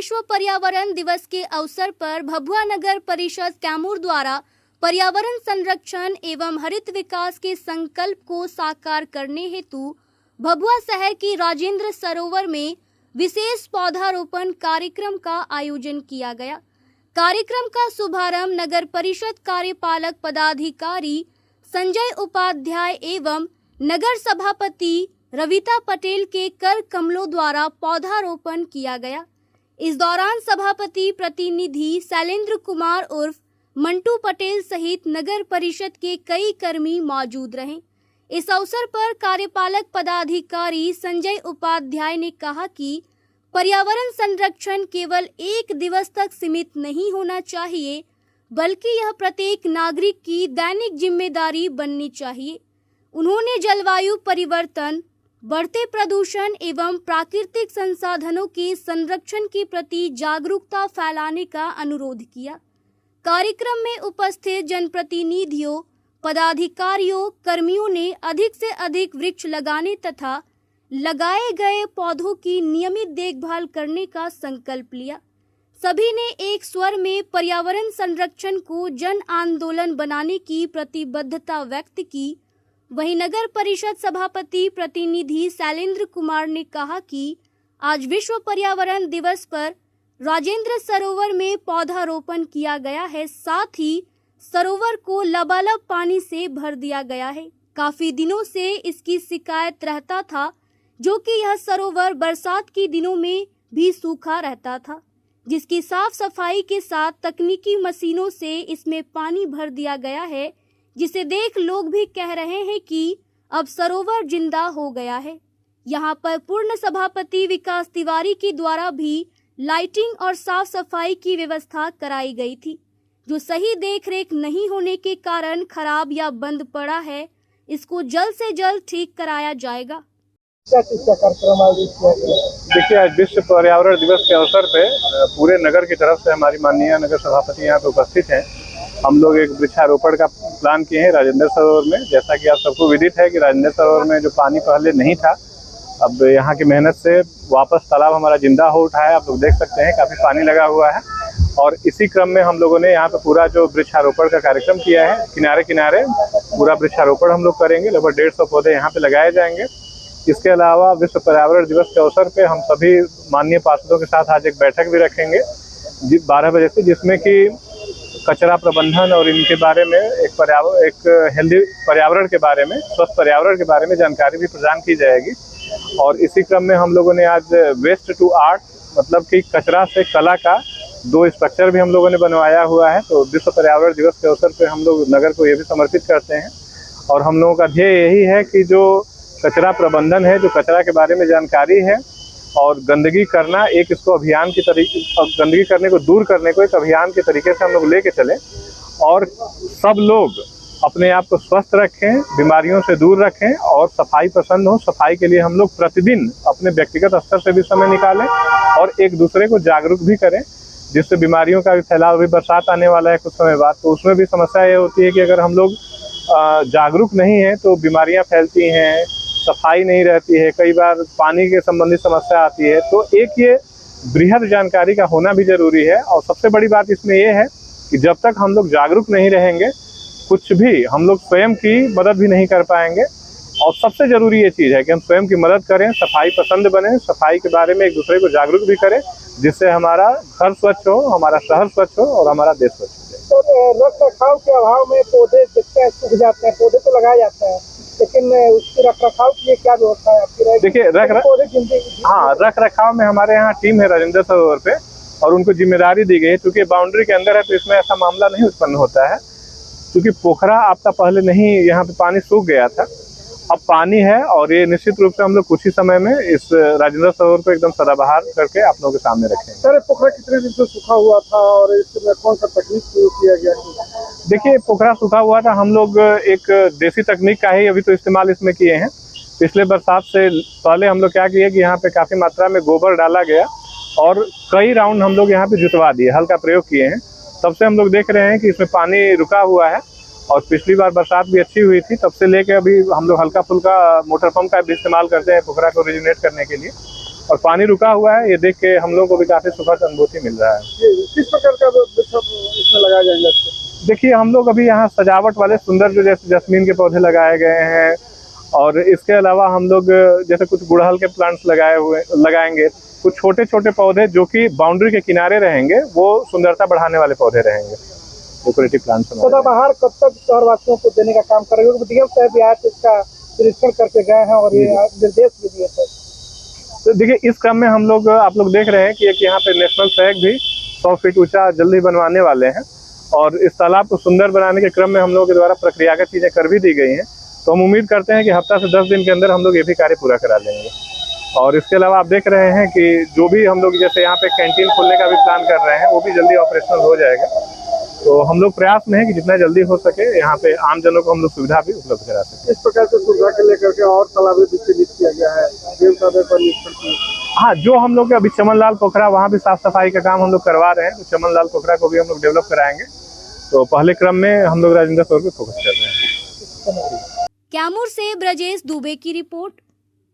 विश्व पर्यावरण दिवस के अवसर पर भभुआ नगर परिषद कैमूर द्वारा पर्यावरण संरक्षण एवं हरित विकास के संकल्प को साकार करने हेतु भभुआ शहर की राजेंद्र सरोवर में विशेष पौधारोपण कार्यक्रम का आयोजन किया गया। कार्यक्रम का शुभारंभ नगर परिषद कार्यपालक पदाधिकारी संजय उपाध्याय एवं नगर सभापति रविता पटेल के कर कमलों द्वारा पौधारोपण किया गया। इस दौरान सभापति प्रतिनिधि शैलेंद्र कुमार उर्फ मंटू पटेल सहित नगर परिषद के कई कर्मी मौजूद रहे। इस अवसर पर कार्यपालक पदाधिकारी संजय उपाध्याय ने कहा कि पर्यावरण संरक्षण केवल एक दिवस तक सीमित नहीं होना चाहिए, बल्कि यह प्रत्येक नागरिक की दैनिक जिम्मेदारी बननी चाहिए। उन्होंने जलवायु परिवर्तन, बढ़ते प्रदूषण एवं प्राकृतिक संसाधनों के संरक्षण के प्रति जागरूकता फैलाने का अनुरोध किया। कार्यक्रम में उपस्थित जनप्रतिनिधियों, पदाधिकारियों, कर्मियों ने अधिक से अधिक वृक्ष लगाने तथा लगाए गए पौधों की नियमित देखभाल करने का संकल्प लिया। सभी ने एक स्वर में पर्यावरण संरक्षण को जन आंदोलन बनाने की प्रतिबद्धता व्यक्त की। वहीं नगर परिषद सभापति प्रतिनिधि शैलेंद्र कुमार ने कहा कि आज विश्व पर्यावरण दिवस पर राजेंद्र सरोवर में पौधारोपण किया गया है, साथ ही सरोवर को लबालब पानी से भर दिया गया है। काफी दिनों से इसकी शिकायत रहता था, जो कि यह सरोवर बरसात के दिनों में भी सूखा रहता था, जिसकी साफ सफाई के साथ तकनीकी मशीनों से इसमें पानी भर दिया गया है, जिसे देख लोग भी कह रहे हैं कि अब सरोवर जिंदा हो गया है। यहाँ पर पूर्ण सभापति विकास तिवारी के द्वारा भी लाइटिंग और साफ सफाई की व्यवस्था कराई गई थी, जो सही देखरेख नहीं होने के कारण खराब या बंद पड़ा है। इसको जल्द से जल्द ठीक कराया जाएगा। क्या चीज का कार्यक्रम आयोजित किया गया? देखिए, आज विश्व पर्यावरण दिवस के अवसर पे पूरे नगर की तरफ से हमारी माननीय नगर सभापति यहाँ पे उपस्थित हैं। हम लोग एक वृक्षारोपण का प्लान किए हैं राजेंद्र सरोवर में। जैसा कि आप सबको विदित है कि राजेंद्र सरोवर में जो पानी पहले नहीं था, अब यहाँ की मेहनत से वापस तालाब हमारा जिंदा हो उठा है। आप लोग देख सकते हैं काफी पानी लगा हुआ है, और इसी क्रम में हम लोगों ने यहाँ पे पूरा जो वृक्षारोपण का कार्यक्रम किया है, किनारे किनारे पूरा वृक्षारोपण हम लोग करेंगे। लगभग 150 पौधे यहाँ पे लगाए जाएंगे। इसके अलावा विश्व पर्यावरण दिवस के अवसर पे हम सभी माननीय पार्षदों के साथ आज एक बैठक भी रखेंगे 12 बजे से, जिसमें कि कचरा प्रबंधन और इनके बारे में एक हेल्दी पर्यावरण के बारे में, स्वस्थ पर्यावरण के बारे में जानकारी भी प्रदान की जाएगी। और इसी क्रम में हम लोगों ने आज वेस्ट टू आर्ट, मतलब कि कचरा से कला का 2 स्ट्रक्चर भी हम लोगों ने बनवाया हुआ है। तो विश्व पर्यावरण दिवस के अवसर पे हम लोग नगर को ये भी समर्पित करते हैं। और हम लोगों का ध्येय यही है कि जो कचरा प्रबंधन है, जो कचरा के बारे में जानकारी है, और गंदगी करना एक इसको अभियान की तरीके, गंदगी करने को दूर करने को एक अभियान के तरीके से हम लोग लेके चले, और सब लोग अपने आप को स्वस्थ रखें, बीमारियों से दूर रखें और सफाई पसंद हो। सफाई के लिए हम लोग प्रतिदिन अपने व्यक्तिगत स्तर से भी समय निकालें और एक दूसरे को जागरूक भी करें, जिससे बीमारियों का भी फैलाव। भी बरसात आने वाला है कुछ समय बाद, तो उसमें भी समस्या ये होती है कि अगर हम लोग जागरूक नहीं हैं तो बीमारियां फैलती हैं, सफाई नहीं रहती है, कई बार पानी के संबंधित समस्या आती है। तो एक ये बृहद जानकारी का होना भी जरूरी है। और सबसे बड़ी बात इसमें ये है कि जब तक हम लोग जागरूक नहीं रहेंगे, कुछ भी हम लोग स्वयं की मदद भी नहीं कर पाएंगे। और सबसे जरूरी ये चीज़ है कि हम स्वयं की मदद करें, सफाई पसंद बने, सफाई के बारे में एक दूसरे को जागरूक भी करें, जिससे हमारा घर स्वच्छ हो, हमारा शहर स्वच्छ हो और हमारा देश स्वच्छ हो। तो रख रखाव के अभाव में पौधे दिखते सूख जाते हैं। पौधे तो लगाया जाता है, लेकिन उसके रख रखाव के लिए क्या व्यवस्था है आपकी? देखिए, रख रखाव में हमारे यहाँ टीम है राजेंद्र सरोवर पे, और उनको जिम्मेदारी दी गई है। क्योंकि बाउंड्री के अंदर है तो इसमें ऐसा मामला नहीं उत्पन्न होता है, क्योंकि पोखरा आपका पहले नहीं, यहाँ पे पानी सूख गया था, अब पानी है। और ये निश्चित रूप से हम लोग कुछ ही समय में इस राजेंद्र सरोवर को एकदम सदाबहार करके आप लोगों के सामने रखेंगे। सर, पोखरा कितने दिन से सूखा हुआ था और इसमें कौन सा तकनीक प्रयोग किया गया? देखिए, पोखरा सूखा हुआ था, हम लोग एक देसी तकनीक का ही अभी तो इस्तेमाल इसमें किए हैं। पिछले बरसात से पहले हम लोग क्या किए कि यहाँ पे काफ़ी मात्रा में गोबर डाला गया और कई राउंड हम लोग यहाँ पे जुतवा दिए, हल्का प्रयोग किए हैं। तब से हम लोग देख रहे हैं कि इसमें पानी रुका हुआ है, और पिछली बार बरसात भी अच्छी हुई थी, तब से लेके अभी हम लोग हल्का फुल्का मोटर पंप का भी इस्तेमाल करते हैं पोखरा को रिजुनेट करने के लिए। और पानी रुका हुआ है, ये देख के हम लोग को भी काफी सुखद अनुभूति मिल रहा है। किस प्रकार का वृक्ष इसमें लगाया जाएगा? देखिए, हम लोग अभी यहाँ सजावट वाले सुंदर जो जैसे जैस्मीन के पौधे लगाए गए हैं, और इसके अलावा हम लोग जैसे कुछ गुड़हल के प्लांट्स लगाएंगे, कुछ छोटे छोटे पौधे जो कि बाउंड्री के किनारे रहेंगे, वो सुंदरता बढ़ाने वाले पौधे रहेंगे, डेकोरेटिव प्लांट्स। सदाबहार कब तक शहरवासियों को देने का काम करेंगे? डीएम साहब भी आज इसका निरीक्षण करके गए हैं और ये निर्देश भी दिए थे। तो देखिए, इस क्रम में हम लोग, आप लोग देख रहे हैं कि एक यहाँ पे नेशनल फ्लैग भी 100 फीट ऊंचा जल्दी बनवाने वाले हैं, और इस तालाब को सुंदर बनाने के क्रम में हम लोग के द्वारा प्रक्रियागत चीजें कर भी दी गई हैं। तो हम उम्मीद करते हैं कि हफ्ता से 10 दिन के अंदर हम लोग ये भी कार्य पूरा करा लेंगे। और इसके अलावा आप देख रहे हैं कि जो भी हम लोग जैसे यहाँ पे कैंटीन खोलने का भी प्लान कर रहे हैं, वो भी जल्दी ऑपरेशनल हो जाएगा। तो हम लोग प्रयास में है कि जितना जल्दी हो सके यहाँ पे आम जनों को हम लोग सुविधा भी उपलब्ध करा सकें। इस प्रकार से सुविधा को लेकर के और तालाबें भी चिन्हित किया गया है, हाँ, जो हम लोग अभी चमनलाल पोखरा, वहाँ भी साफ सफाई का काम हम लोग करवा रहे हैं, तो चमनलाल पोखरा को भी हम लोग डेवलप कराएंगे। तो पहले क्रम में हम लोग राजेंद्र सरोवर पे फोकस कर रहे हैं। कैमूर से ब्रजेश दुबे की रिपोर्ट।